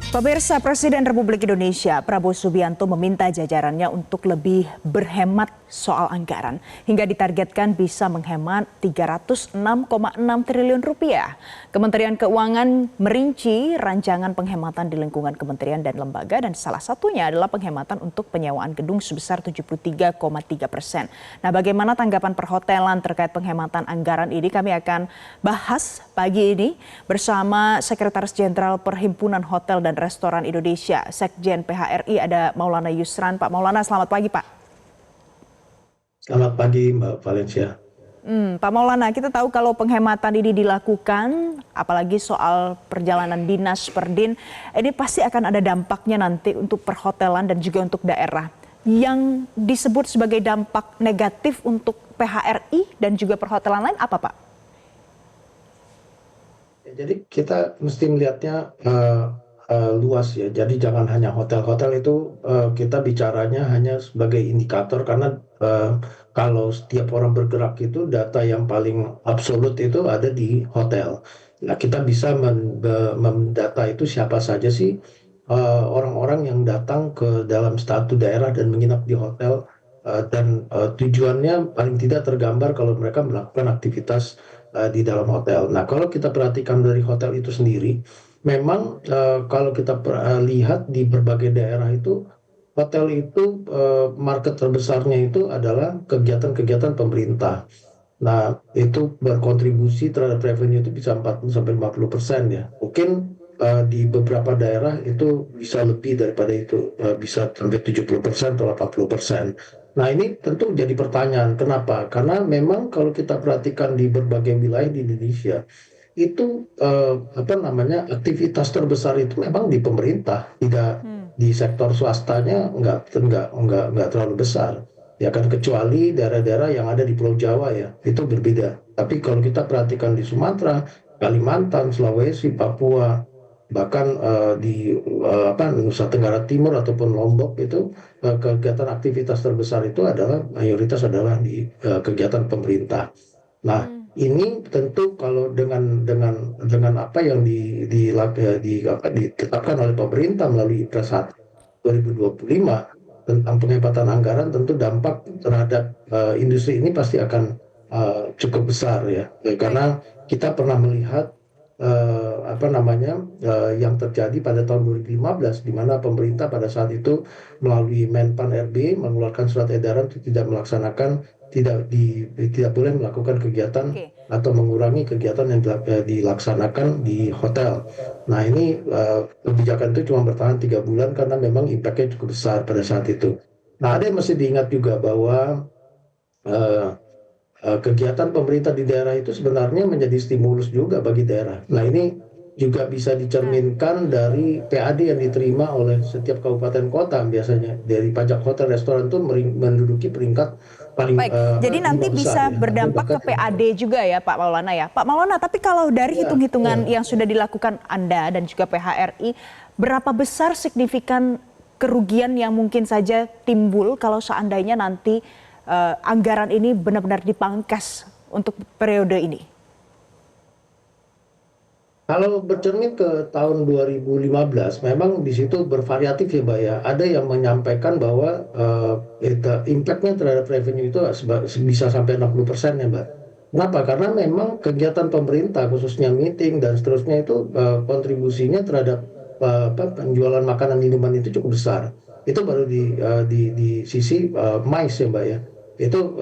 Pemirsa, Presiden Republik Indonesia Prabowo Subianto meminta jajarannya untuk lebih berhemat soal anggaran hingga ditargetkan bisa menghemat 306,6 triliun rupiah. Kementerian Keuangan merinci rancangan penghematan di lingkungan kementerian dan lembaga dan salah satunya adalah penghematan untuk penyewaan gedung sebesar 73,3%. Nah, bagaimana tanggapan perhotelan terkait penghematan anggaran ini? Kami akan bahas pagi ini bersama Sekretaris Jenderal Perhimpunan Hotel dan Restoran Indonesia, Sekjen PHRI, ada Maulana Yusran. Pak Maulana, selamat pagi Pak. Selamat pagi Mbak Valencia. Pak Maulana, kita tahu kalau penghematan ini dilakukan, apalagi soal perjalanan dinas Perdin, ini pasti akan ada dampaknya nanti untuk perhotelan dan juga untuk daerah. Yang disebut sebagai dampak negatif untuk PHRI dan juga perhotelan lain apa Pak? Jadi kita mesti melihatnya luas ya. Jadi jangan hanya hotel-hotel itu kita bicaranya hanya sebagai indikator karena kalau setiap orang bergerak itu data yang paling absolut itu ada di hotel. Nah, kita bisa mendata itu siapa saja sih orang-orang yang datang ke dalam satu daerah dan menginap di hotel dan tujuannya paling tidak tergambar kalau mereka melakukan aktivitas di dalam hotel. Nah, kalau kita perhatikan dari hotel itu sendiri, memang kalau kita lihat di berbagai daerah itu, hotel itu market terbesarnya itu adalah kegiatan-kegiatan pemerintah. Nah, itu berkontribusi terhadap revenue itu bisa 40-50% ya. Mungkin di beberapa daerah itu bisa lebih daripada itu, bisa sampai 70% atau 80%. Nah, ini tentu jadi pertanyaan, kenapa? Karena memang kalau kita perhatikan di berbagai wilayah di Indonesia, itu aktivitas terbesar itu memang di pemerintah, tidak di sektor swastanya nggak terlalu besar. Ya kan, kecuali daerah-daerah yang ada di Pulau Jawa ya, itu berbeda. Tapi kalau kita perhatikan di Sumatera, Kalimantan, Sulawesi, Papua, bahkan di Nusa Tenggara Timur ataupun Lombok itu kegiatan aktivitas terbesar itu adalah mayoritas adalah di kegiatan pemerintah. Nah, ini tentu kalau dengan apa yang ditetapkan oleh pemerintah melalui Impres 1 2025 tentang penghematan anggaran, tentu dampak terhadap industri ini pasti akan cukup besar ya. Karena kita pernah melihat yang terjadi pada tahun 2015 di mana pemerintah pada saat itu melalui Menpan RB mengeluarkan surat edaran untuk tidak boleh melakukan kegiatan atau mengurangi kegiatan yang dilaksanakan di hotel. Nah, ini kebijakan itu cuma bertahan 3 bulan karena memang impact-nya cukup besar pada saat itu. Nah, ada yang mesti diingat juga bahwa kegiatan pemerintah di daerah itu sebenarnya menjadi stimulus juga bagi daerah. Nah, ini juga bisa dicerminkan dari PAD yang diterima oleh setiap kabupaten kota. Biasanya dari pajak hotel restoran itu menduduki peringkat paling Baik, jadi nanti bisa besar, ya. berdampak ke PAD juga ya Pak Maulana ya. Pak Maulana, tapi kalau dari hitung-hitungan yang sudah dilakukan Anda dan juga PHRI, berapa besar signifikan kerugian yang mungkin saja timbul kalau seandainya nanti anggaran ini benar-benar dipangkas untuk periode ini? Kalau bercermin ke tahun 2015, memang di situ bervariatif ya Mbak ya. Ada yang menyampaikan bahwa impact-nya terhadap revenue itu bisa sampai 60% ya Mbak. Kenapa? Karena memang kegiatan pemerintah, khususnya meeting dan seterusnya itu kontribusinya terhadap penjualan makanan minuman itu cukup besar. Itu baru di sisi MICE ya Mbak ya. Itu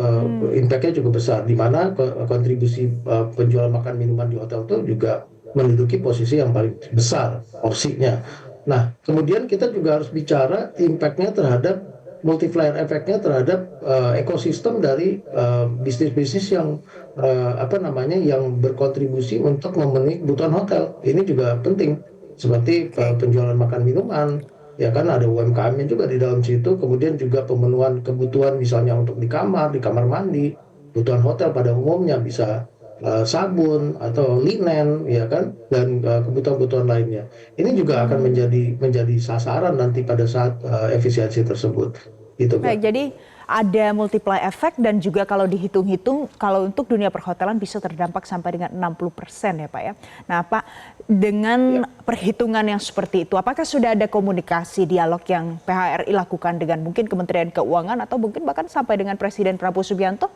impact-nya cukup besar, di mana kontribusi penjualan makan minuman di hotel itu juga menduduki posisi yang paling besar porsinya. Nah, kemudian kita juga harus bicara impact-nya terhadap multiplier efeknya terhadap ekosistem dari bisnis-bisnis yang yang berkontribusi untuk memenuhi kebutuhan hotel. Ini juga penting, seperti penjualan makan minuman, ya kan, ada UMKM-nya juga di dalam situ, kemudian juga pemenuhan kebutuhan misalnya untuk di kamar mandi, kebutuhan hotel pada umumnya bisa sabun atau linen, ya kan, dan kebutuhan-kebutuhan lainnya. Ini juga akan menjadi sasaran nanti pada saat efisiensi tersebut. gitu Mbak. Baik, jadi ada multiply effect dan juga kalau dihitung-hitung kalau untuk dunia perhotelan bisa terdampak sampai dengan 60% ya Pak ya. Nah Pak, dengan perhitungan yang seperti itu, apakah sudah ada komunikasi dialog yang PHRI lakukan dengan mungkin Kementerian Keuangan atau mungkin bahkan sampai dengan Presiden Prabowo Subianto?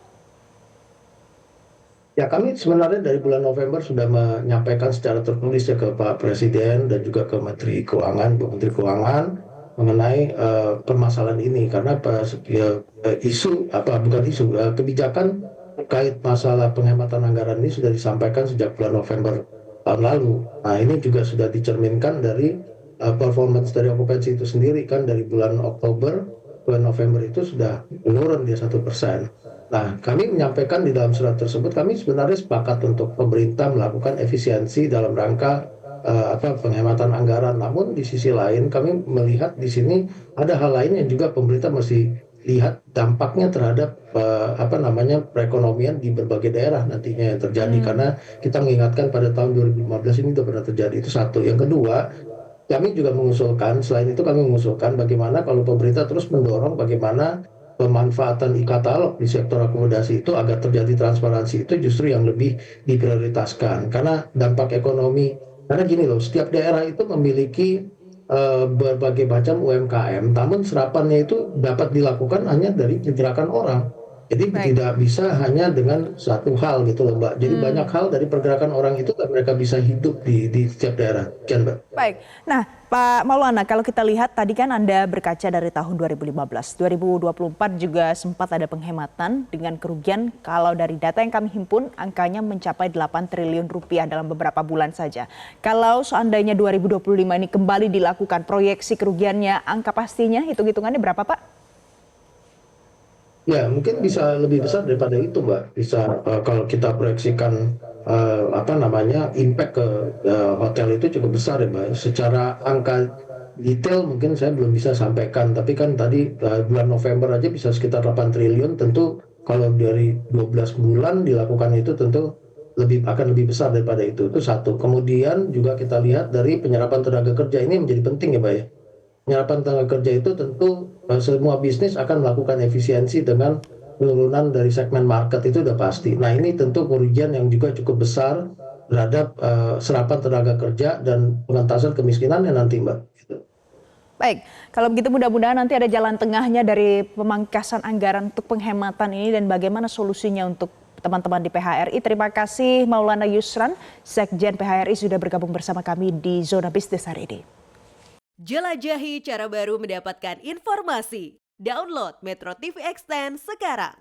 Ya kami sebenarnya dari bulan November sudah menyampaikan secara tertulis ya ke Pak Presiden dan juga ke Menteri Keuangan, Bu Menteri Keuangan mengenai permasalahan ini karena isu apa bukan isu kebijakan terkait masalah penghematan anggaran ini sudah disampaikan sejak bulan November tahun lalu. Nah ini juga sudah dicerminkan dari performance dari okupansi itu sendiri kan dari bulan Oktober ke November itu sudah menurun dia 1%. Nah, kami menyampaikan di dalam surat tersebut, kami sebenarnya sepakat untuk pemerintah melakukan efisiensi dalam rangka penghematan anggaran. Namun di sisi lain, kami melihat di sini ada hal lain yang juga pemerintah mesti lihat dampaknya terhadap perekonomian di berbagai daerah nantinya yang terjadi. Karena kita mengingatkan pada tahun 2015 ini sudah pernah terjadi. Itu satu. Yang kedua, kami juga mengusulkan, selain itu kami mengusulkan bagaimana kalau pemerintah terus mendorong bagaimana pemanfaatan e-katalog di sektor akomodasi itu agar terjadi transparansi itu justru yang lebih diprioritaskan karena dampak ekonomi karena gini loh setiap daerah itu memiliki berbagai macam UMKM namun serapannya itu dapat dilakukan hanya dari pergerakan orang jadi Baik. tidak bisa hanya dengan satu hal gitu loh Mbak jadi banyak hal dari pergerakan orang itu dan mereka bisa hidup di setiap daerah kan Mbak. Baik. Nah, Pak Maulana, kalau kita lihat tadi kan Anda berkaca dari tahun 2015. 2024 juga sempat ada penghematan dengan kerugian kalau dari data yang kami himpun angkanya mencapai 8 triliun rupiah dalam beberapa bulan saja. Kalau seandainya 2025 ini kembali dilakukan proyeksi kerugiannya, angka pastinya hitung-hitungannya berapa Pak? Ya, mungkin bisa lebih besar daripada itu, Mbak. Bisa kalau kita proyeksikan impact ke hotel itu cukup besar ya, Mbak. Secara angka detail mungkin saya belum bisa sampaikan, tapi kan tadi bulan November aja bisa sekitar 8 triliun, tentu kalau dari 12 bulan dilakukan itu tentu akan lebih besar daripada itu. Itu satu. Kemudian juga kita lihat dari penyerapan tenaga kerja ini menjadi penting ya, Mbak ya. Penyerapan tenaga kerja itu tentu semua bisnis akan melakukan efisiensi dengan penurunan dari segmen market itu udah pasti. Nah ini tentu kerugian yang juga cukup besar terhadap serapan tenaga kerja dan pengentasan kemiskinan yang nanti Mbak. Gitu. Baik, kalau begitu mudah-mudahan nanti ada jalan tengahnya dari pemangkasan anggaran untuk penghematan ini dan bagaimana solusinya untuk teman-teman di PHRI. Terima kasih Maulana Yusran, Sekjen PHRI sudah bergabung bersama kami di Zona Bisnis hari ini. Jelajahi cara baru mendapatkan informasi. Download Metro TV Extend sekarang.